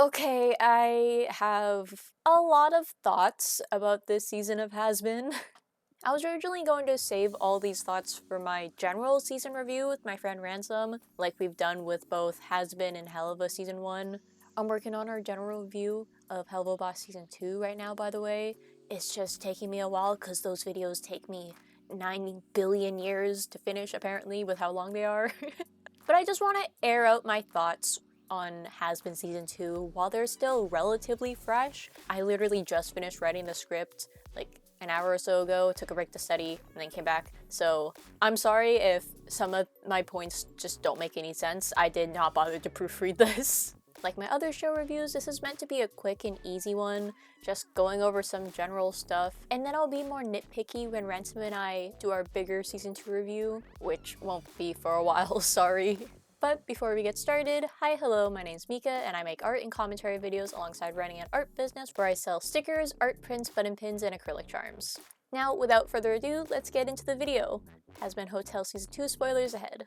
Okay, I have a lot of thoughts about this season of Hazbin. I was originally going to save all these thoughts for my general season review with my friend Ransom, like we've done with both Hazbin and Helva Season 1. I'm working on our general review of Helva Boss Season 2 right now, by the way. It's just taking me a while because those videos take me 90 billion years to finish, apparently, with how long they are. But I just want to air out my thoughts on Hazbin Season 2 while they're still relatively fresh. I literally just finished writing the script like an hour or so ago, took a break to study, and then came back. So I'm sorry if some of my points just don't make any sense. I did not bother to proofread this. Like my other show reviews, this is meant to be a quick and easy one, just going over some general stuff, and then I'll be more nitpicky when Ransom and I do our bigger Season 2 review, which won't be for a while, sorry. But before we get started, hi, hello, my name's Mika, and I make art and commentary videos alongside running an art business where I sell stickers, art prints, button pins, and acrylic charms. Now, without further ado, let's get into the video. Hazbin Hotel Season 2 spoilers ahead.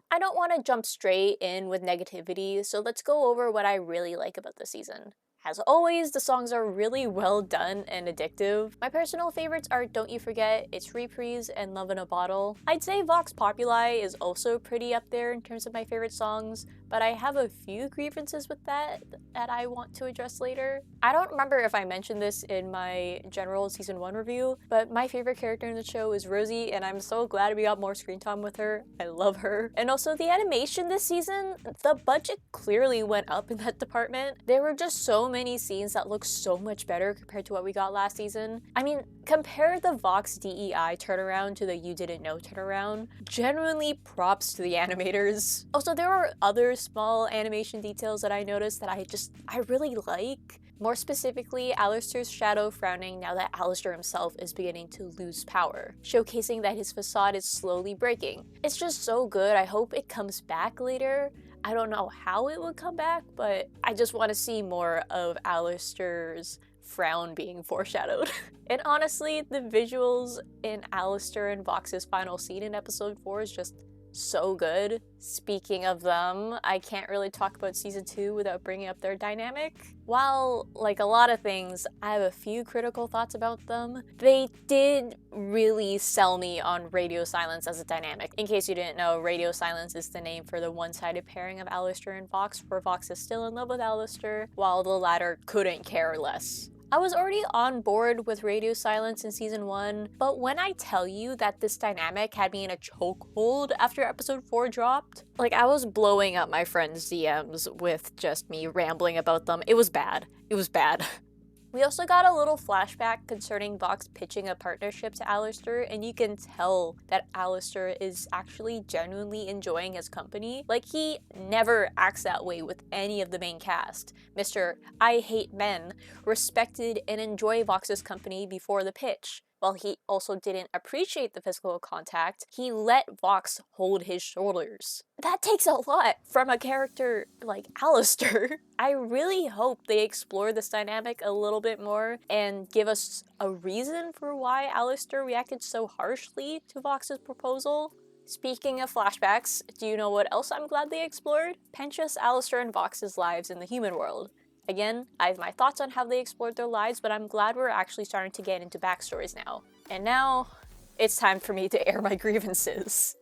I don't want to jump straight in with negativity, so let's go over what I really like about the season. As always, the songs are really well done and addictive. My personal favorites are Don't You Forget, It's Reprise, and Love in a Bottle. I'd say Vox Populi is also pretty up there in terms of my favorite songs, but I have a few grievances with that I want to address later. I don't remember if I mentioned this in my general Season 1 review, but my favorite character in the show is Rosie, and I'm so glad we got more screen time with her. I love her. And also the animation this season, the budget clearly went up in that department. There were just so many scenes that look so much better compared to what we got last season. I mean, compare the Vox DEI turnaround to the You Didn't Know turnaround. Genuinely props to the animators. Also, there are other small animation details that I noticed that I really like. More specifically, Alistair's shadow frowning now that Alistair himself is beginning to lose power, showcasing that his facade is slowly breaking. It's just so good. I hope it comes back later. I don't know how it would come back, but I just want to see more of Alistair's frown being foreshadowed. And honestly, the visuals in Alistair and Vox's final scene in episode 4 is just so good. Speaking of them, I can't really talk about Season 2 without bringing up their dynamic. While, like a lot of things, I have a few critical thoughts about them, they did really sell me on Radio Silence as a dynamic. In case you didn't know, Radio Silence is the name for the one-sided pairing of Alistair and Vox, where Vox is still in love with Alistair, while the latter couldn't care less. I was already on board with Radio Silence in Season 1, but when I tell you that this dynamic had me in a chokehold after episode 4 dropped, like I was blowing up my friends' DMs with just me rambling about them. It was bad. It was bad. We also got a little flashback concerning Vox pitching a partnership to Alistair, and you can tell that Alistair is actually genuinely enjoying his company. Like, he never acts that way with any of the main cast. Mr. I Hate Men respected and enjoyed Vox's company before the pitch. While he also didn't appreciate the physical contact, he let Vox hold his shoulders. That takes a lot from a character like Alistair. I really hope they explore this dynamic a little bit more and give us a reason for why Alistair reacted so harshly to Vox's proposal. Speaking of flashbacks, do you know what else I'm glad they explored? Pentious, Alistair, and Vox's lives in the human world. Again, I have my thoughts on how they explored their lives, but I'm glad we're actually starting to get into backstories now. And now, it's time for me to air my grievances.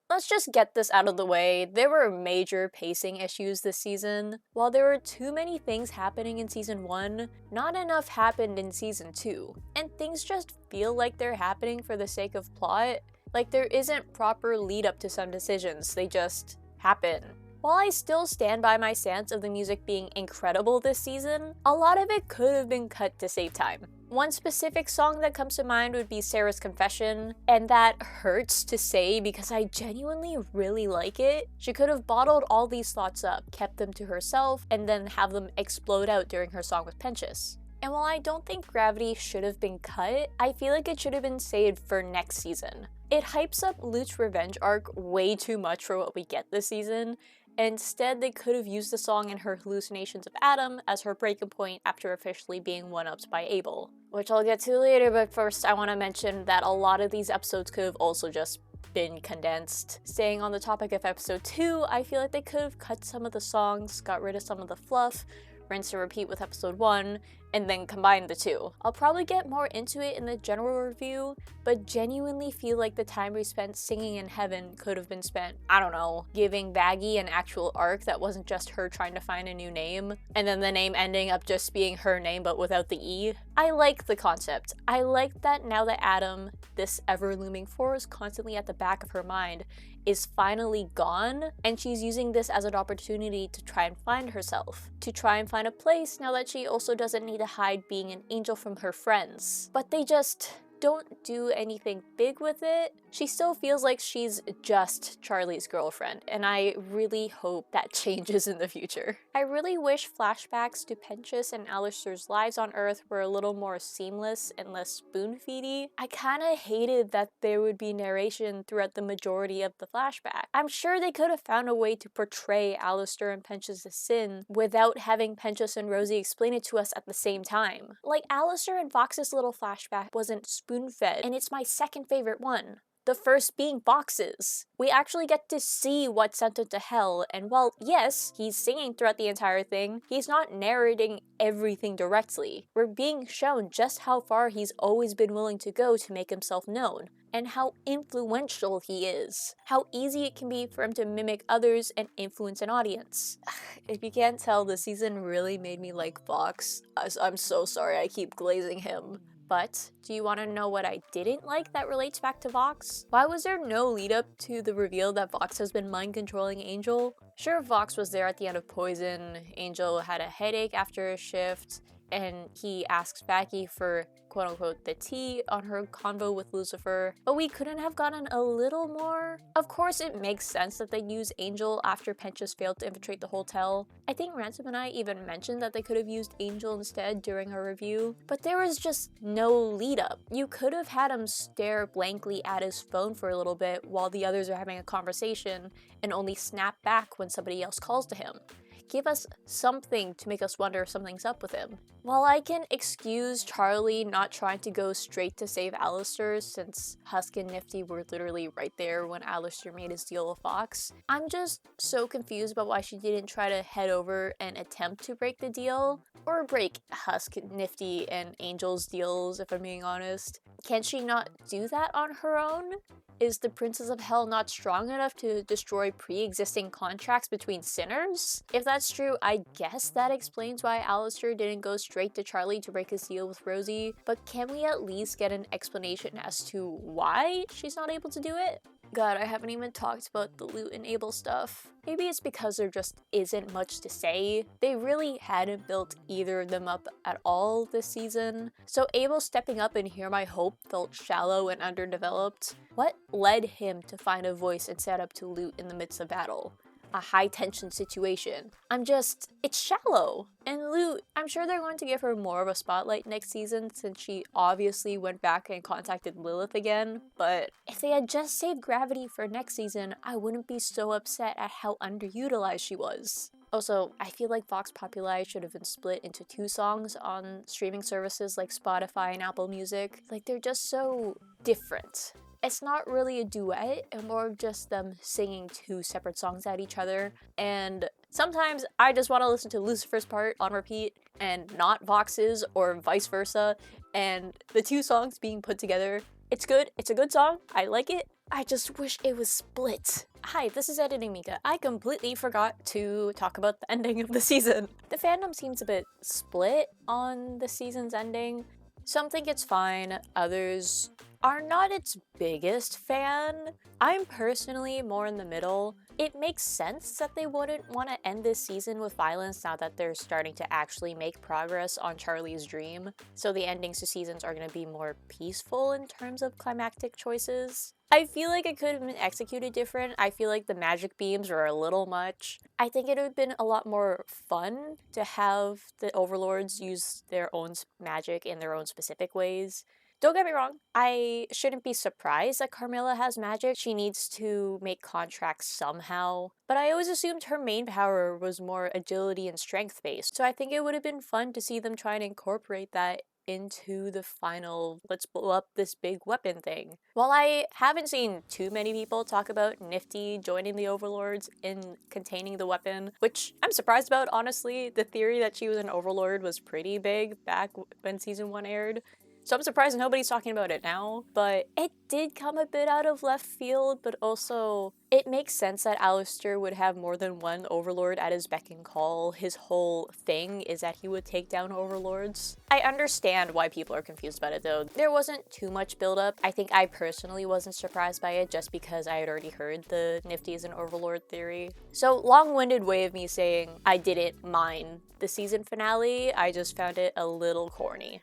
Let's just get this out of the way. There were major pacing issues this season. While there were too many things happening in Season 1, not enough happened in Season 2. And things just feel like they're happening for the sake of plot. Like there isn't proper lead up to some decisions, they just happen. While I still stand by my stance of the music being incredible this season, a lot of it could have been cut to save time. One specific song that comes to mind would be Sarah's Confession, and that hurts to say because I genuinely really like it. She could have bottled all these thoughts up, kept them to herself, and then have them explode out during her song with Pentious. And while I don't think Gravity should have been cut, I feel like it should have been saved for next season. It hypes up Lute's revenge arc way too much for what we get this season, Instead, they could have used the song in her hallucinations of Adam as her breaking point after officially being one-upped by Abel. Which I'll get to later, but first I want to mention that a lot of these episodes could have also just been condensed. Staying on the topic of episode 2, I feel like they could have cut some of the songs, got rid of some of the fluff, rinse and repeat with episode 1, and then combine the two. I'll probably get more into it in the general review, but genuinely feel like the time we spent singing in heaven could have been spent, I don't know, giving Baggy an actual arc that wasn't just her trying to find a new name, and then the name ending up just being her name but without the E. I like the concept. I like that now that Adam, this ever-looming force constantly at the back of her mind, is finally gone, and she's using this as an opportunity to try and find herself, to try and find a place now that she also doesn't need to hide being an angel from her friends. But they just don't do anything big with it. She still feels like she's just Charlie's girlfriend, and I really hope that changes in the future. I really wish flashbacks to Penchus and Alistair's lives on Earth were a little more seamless and less spoon-feedy. I kinda hated that there would be narration throughout the majority of the flashback. I'm sure they could have found a way to portray Alistair and Penchus' sin without having Penchus and Rosie explain it to us at the same time. Like, Alistair and Vox's little flashback wasn't spoon-fed, and it's my second favorite one. The first being Vox's. We actually get to see what sent him to hell, and while, yes, he's singing throughout the entire thing, he's not narrating everything directly. We're being shown just how far he's always been willing to go to make himself known, and how influential he is. How easy it can be for him to mimic others and influence an audience. If you can't tell, this season really made me like Vox. I'm so sorry I keep glazing him. But do you want to know what I didn't like that relates back to Vox? Why was there no lead up to the reveal that Vox has been mind controlling Angel? Sure, Vox was there at the end of Poison, Angel had a headache after a shift, and he asks Baggy for quote-unquote the tea on her convo with Lucifer, but we couldn't have gotten a little more? Of course it makes sense that they use Angel after Penchus failed to infiltrate the hotel. I think Ransom and I even mentioned that they could have used Angel instead during our review, but there was just no lead up. You could have had him stare blankly at his phone for a little bit while the others are having a conversation and only snap back when somebody else calls to him. Give us something to make us wonder if something's up with him. While I can excuse Charlie not trying to go straight to save Alistair, since Husk and Nifty were literally right there when Alistair made his deal with Fox, I'm just so confused about why she didn't try to head over and attempt to break the deal, or break Husk, Nifty, and Angel's deals, if I'm being honest. Can she not do that on her own? Is the Princess of Hell not strong enough to destroy pre-existing contracts between sinners? If that's true, I guess that explains why Alistair didn't go straight to Charlie to break his deal with Rosie, but can we at least get an explanation as to why she's not able to do it? God, I haven't even talked about the Loot and Abel stuff. Maybe it's because there just isn't much to say. They really hadn't built either of them up at all this season, so Abel stepping up in Hear My Hope felt shallow and underdeveloped. What led him to find a voice and set up to Loot in the midst of battle? A high-tension situation. It's shallow. And Loot, I'm sure they're going to give her more of a spotlight next season since she obviously went back and contacted Lilith again, but if they had just saved Gravity for next season, I wouldn't be so upset at how underutilized she was. Also, I feel like Vox Populi should have been split into 2 songs on streaming services like Spotify and Apple Music. Like, they're just so different. It's not really a duet, and more of just them singing 2 separate songs at each other, and sometimes I just want to listen to Lucifer's part on repeat and not Vox's, or vice versa, and the 2 songs being put together, it's good, it's a good song, I like it, I just wish it was split. Hi, this is Editing Mika. I completely forgot to talk about the ending of the season. The fandom seems a bit split on the season's ending. Some think it's fine, others are not its biggest fan. I'm personally more in the middle. It makes sense that they wouldn't want to end this season with violence now that they're starting to actually make progress on Charlie's dream, so the endings to seasons are going to be more peaceful in terms of climactic choices. I feel like it could have been executed different. I feel like the magic beams were a little much. I think it would have been a lot more fun to have the overlords use their own magic in their own specific ways, Don't get me wrong, I shouldn't be surprised that Carmilla has magic. She needs to make contracts somehow. But I always assumed her main power was more agility and strength based. So I think it would have been fun to see them try and incorporate that into the final let's blow up this big weapon thing. While I haven't seen too many people talk about Nifty joining the Overlords in containing the weapon, which I'm surprised about, honestly. The theory that she was an Overlord was pretty big back when season 1 aired. So I'm surprised nobody's talking about it now, but it did come a bit out of left field, but also it makes sense that Alistair would have more than one Overlord at his beck and call. His whole thing is that he would take down Overlords. I understand why people are confused about it though. There wasn't too much buildup. I think I personally wasn't surprised by it just because I had already heard the Nifty is an Overlord theory. So long-winded way of me saying I didn't mind the season finale, I just found it a little corny.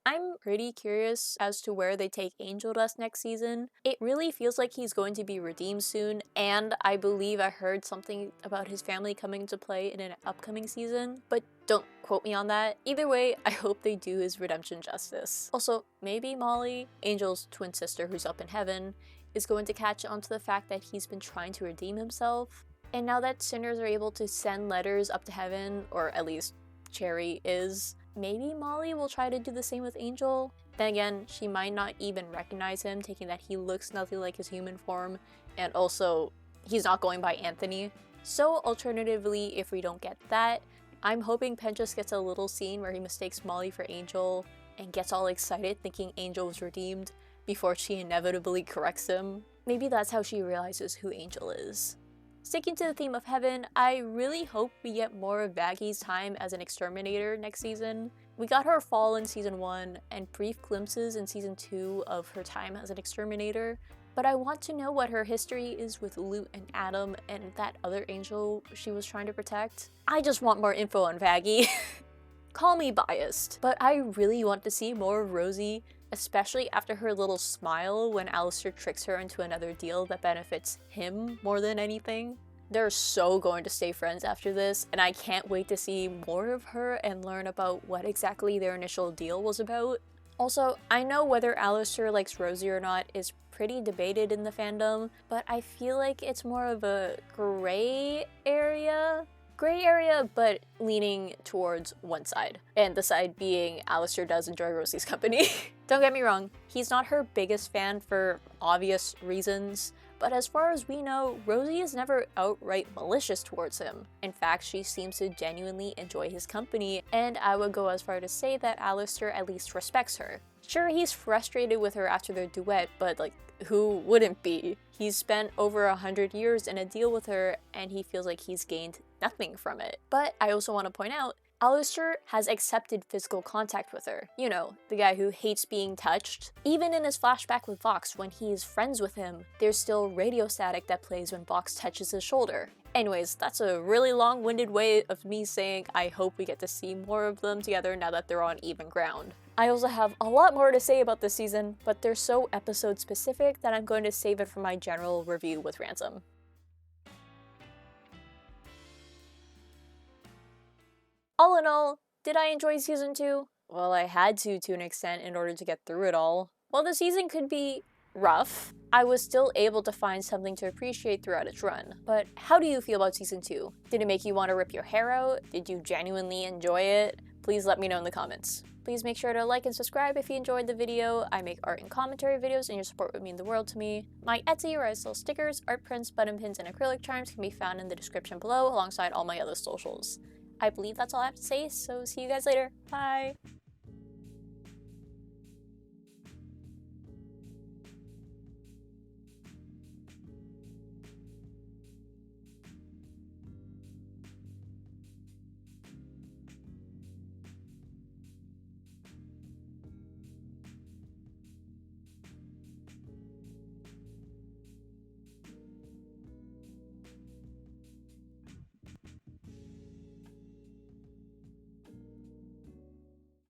I'm pretty curious as to where they take Angel Dust next season. It really feels like he's going to be redeemed soon, and I believe I heard something about his family coming to play in an upcoming season, but don't quote me on that. Either way, I hope they do his redemption justice. Also, maybe Molly, Angel's twin sister who's up in heaven, is going to catch on to the fact that he's been trying to redeem himself. And now that sinners are able to send letters up to heaven, or at least Cherry is, maybe Molly will try to do the same with Angel. Then again, she might not even recognize him, taking that he looks nothing like his human form, and also, he's not going by Anthony. So alternatively, if we don't get that, I'm hoping Penn just gets a little scene where he mistakes Molly for Angel and gets all excited thinking Angel was redeemed before she inevitably corrects him. Maybe that's how she realizes who Angel is. Sticking to the theme of heaven, I really hope we get more of Vaggy's time as an exterminator next season. We got her fall in season 1 and brief glimpses in season 2 of her time as an exterminator, but I want to know what her history is with Lute and Adam and that other angel she was trying to protect. I just want more info on Vaggy. Call me biased, but I really want to see more of Rosie, especially after her little smile when Alistair tricks her into another deal that benefits him more than anything. They're so going to stay friends after this, and I can't wait to see more of her and learn about what exactly their initial deal was about. Also, I know whether Alistair likes Rosie or not is pretty debated in the fandom, but I feel like it's more of a gray area, but leaning towards one side, and the side being Alistair does enjoy Rosie's company. Don't get me wrong, he's not her biggest fan for obvious reasons, but as far as we know, Rosie is never outright malicious towards him. In fact, she seems to genuinely enjoy his company, and I would go as far to say that Alistair at least respects her. Sure, he's frustrated with her after their duet, but like, who wouldn't be? He's spent over 100 years in a deal with her, and he feels like he's gained nothing from it. But I also want to point out, Alistair has accepted physical contact with her. You know, the guy who hates being touched. Even in his flashback with Vox, when he is friends with him, there's still radio static that plays when Vox touches his shoulder. Anyways, that's a really long-winded way of me saying I hope we get to see more of them together now that they're on even ground. I also have a lot more to say about this season, but they're so episode-specific that I'm going to save it for my general review with Ransom. All in all, did I enjoy season 2? Well, I had to an extent in order to get through it all. While the season could be rough, I was still able to find something to appreciate throughout its run. But how do you feel about season 2? Did it make you want to rip your hair out? Did you genuinely enjoy it? Please let me know in the comments. Please make sure to like and subscribe if you enjoyed the video. I make art and commentary videos and your support would mean the world to me. My Etsy, where I sell stickers, art prints, button pins, and acrylic charms can be found in the description below alongside all my other socials. I believe that's all I have to say, so see you guys later. Bye!